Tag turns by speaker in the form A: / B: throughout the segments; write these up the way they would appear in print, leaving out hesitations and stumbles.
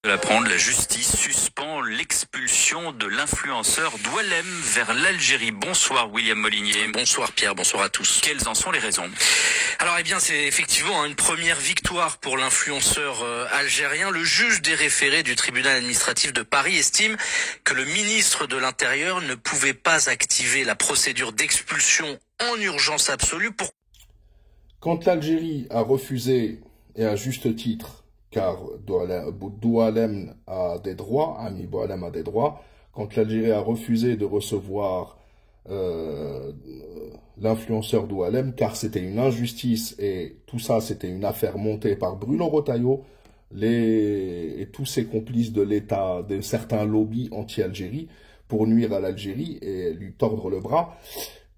A: De l'apprendre, la justice suspend l'expulsion de l'influenceur Doualem vers l'Algérie. Bonsoir William Molinier.
B: Bonsoir Pierre, bonsoir à tous.
A: Quelles en sont les raisons?
B: Alors c'est effectivement une première victoire pour l'influenceur algérien. Le juge des référés du tribunal administratif de Paris estime que le ministre de l'Intérieur ne pouvait pas activer la procédure d'expulsion en urgence absolue pour...
C: Quand l'Algérie a refusé, et à juste titre, car Doualem a des droits, Ami Boualem a des droits, quand l'Algérie a refusé de recevoir l'influenceur Doualem, car c'était une injustice et tout ça c'était une affaire montée par Bruno Retailleau et tous ses complices de l'État, de certains lobbies anti-Algérie, pour nuire à l'Algérie et lui tordre le bras.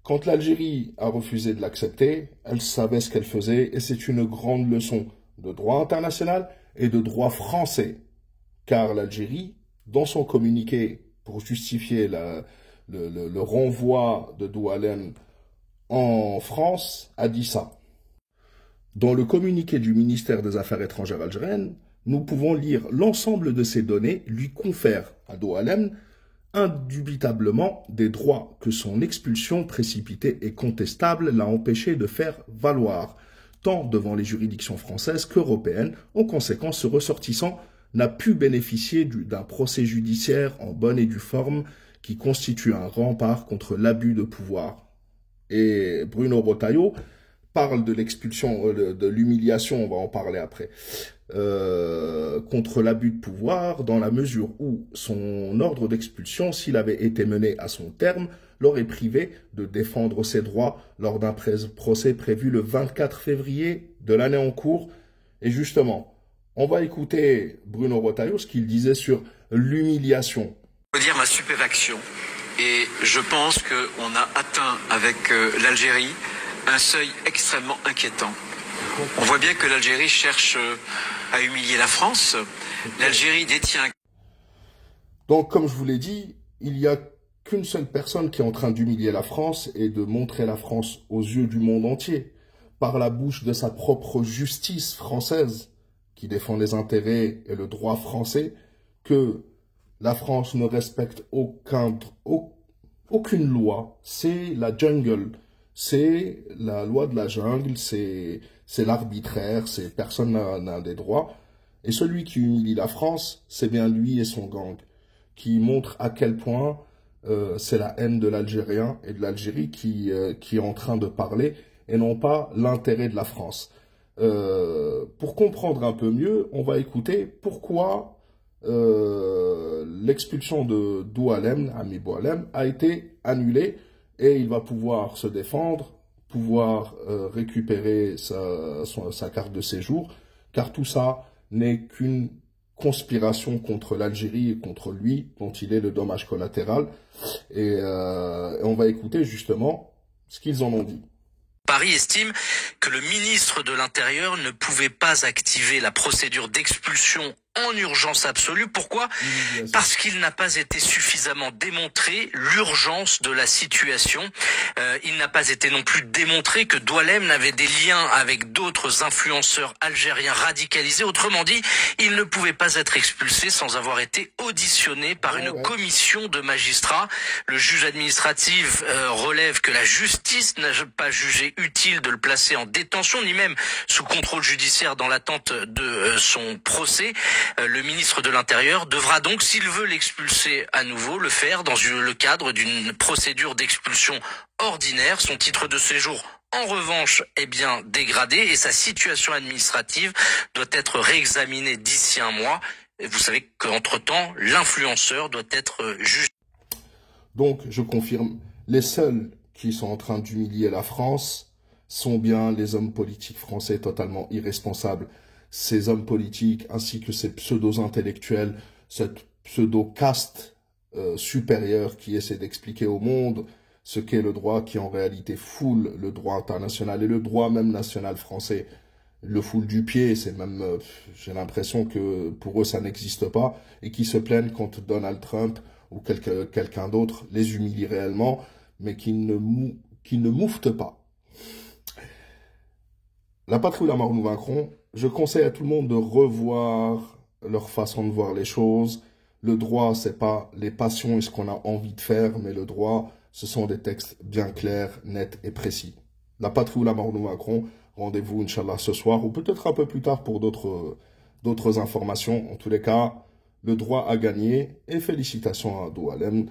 C: Quand l'Algérie a refusé de l'accepter, elle savait ce qu'elle faisait et c'est une grande leçon de droit international et de droit français. Car l'Algérie, dans son communiqué pour justifier le renvoi de Doualem en France, a dit ça. Dans le communiqué du ministère des Affaires étrangères algériennes, nous pouvons lire l'ensemble de ces données lui confèrent à Doualem indubitablement des droits que son expulsion précipitée et contestable l'a empêché de faire valoir, tant devant les juridictions françaises qu'européennes. En conséquence, ce ressortissant n'a pu bénéficier d'un procès judiciaire en bonne et due forme qui constitue un rempart contre l'abus de pouvoir. Et Bruno Retailleau parle de l'expulsion, de l'humiliation, on va en parler après, contre l'abus de pouvoir, dans la mesure où son ordre d'expulsion, s'il avait été mené à son terme, l'aurait privé de défendre ses droits lors d'un procès prévu le 24 février de l'année en cours. Et justement, on va écouter Bruno Retailleau, ce qu'il disait sur l'humiliation.
D: Je veux dire ma stupéfaction, et je pense qu'on a atteint avec l'Algérie un seuil extrêmement inquiétant. On voit bien que l'Algérie cherche à humilier la France. L'Algérie détient...
C: Donc, comme je vous l'ai dit, il n'y a qu'une seule personne qui est en train d'humilier la France et de montrer la France aux yeux du monde entier, par la bouche de sa propre justice française, qui défend les intérêts et le droit français, que la France ne respecte aucune loi. C'est la jungle. C'est la loi de la jungle, c'est l'arbitraire, personne n'a des droits. Et celui qui humilie la France, c'est bien lui et son gang, qui montre à quel point c'est la haine de l'Algérien et de l'Algérie qui est en train de parler, et non pas l'intérêt de la France. Pour comprendre un peu mieux, on va écouter pourquoi l'expulsion de Doualem, Ami Boualem, a été annulée. Et il va pouvoir se défendre, pouvoir récupérer sa carte de séjour, car tout ça n'est qu'une conspiration contre l'Algérie et contre lui, dont il est le dommage collatéral. Et on va écouter justement ce qu'ils en ont dit.
B: Paris estime que le ministre de l'Intérieur ne pouvait pas activer la procédure d'expulsion en urgence absolue. Pourquoi? Parce qu'il n'a pas été suffisamment démontré l'urgence de la situation. Il n'a pas été non plus démontré que Doualem n'avait des liens avec d'autres influenceurs algériens radicalisés. Autrement dit, il ne pouvait pas être expulsé sans avoir été auditionné par une commission de magistrats. Le juge administratif relève que la justice n'a pas jugé utile de le placer en détention, ni même sous contrôle judiciaire dans l'attente de son procès. Le ministre de l'Intérieur devra donc, s'il veut l'expulser à nouveau, le faire dans le cadre d'une procédure d'expulsion ordinaire. Son titre de séjour, en revanche, est bien dégradé et sa situation administrative doit être réexaminée d'ici un mois. Et vous savez qu'entre-temps, l'influenceur doit être jugé.
C: Donc, je confirme, les seuls qui sont en train d'humilier la France sont bien les hommes politiques français totalement irresponsables. Ces hommes politiques ainsi que ces pseudo-intellectuels, cette pseudo-caste supérieure qui essaie d'expliquer au monde ce qu'est le droit, qui en réalité foule le droit international et le droit même national français, le foule du pied. C'est même, j'ai l'impression que pour eux ça n'existe pas, et qui se plaignent quand Donald Trump ou quelqu'un d'autre les humilie réellement, mais qui ne mouftent pas. La patrie ou la mort nous vaincront. Je conseille à tout le monde de revoir leur façon de voir les choses. Le droit, c'est pas les passions et ce qu'on a envie de faire, mais le droit, ce sont des textes bien clairs, nets et précis. La patrie ou la mort de Macron, rendez-vous, Inch'Allah, ce soir, ou peut-être un peu plus tard pour d'autres informations. En tous les cas, le droit a gagné, et félicitations à Doualem.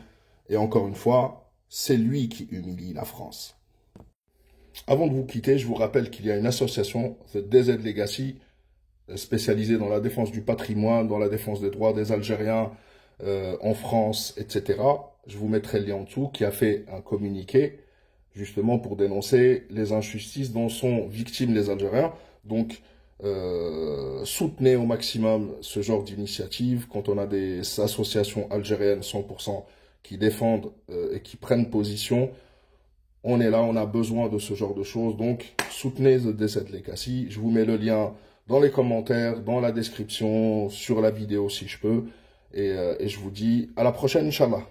C: Et encore une fois, c'est lui qui humilie la France. Avant de vous quitter, je vous rappelle qu'il y a une association, The DZ Legacy, spécialisée dans la défense du patrimoine, dans la défense des droits des Algériens en France, etc. Je vous mettrai le lien en dessous, qui a fait un communiqué, justement pour dénoncer les injustices dont sont victimes les Algériens. Donc, soutenez au maximum ce genre d'initiative. Quand on a des associations algériennes 100% qui défendent et qui prennent position, on est là, on a besoin de ce genre de choses. Donc, soutenez The DZ Legacy. Je vous mets le lien dans les commentaires, dans la description, sur la vidéo si je peux. Et je vous dis à la prochaine, Inch'Allah.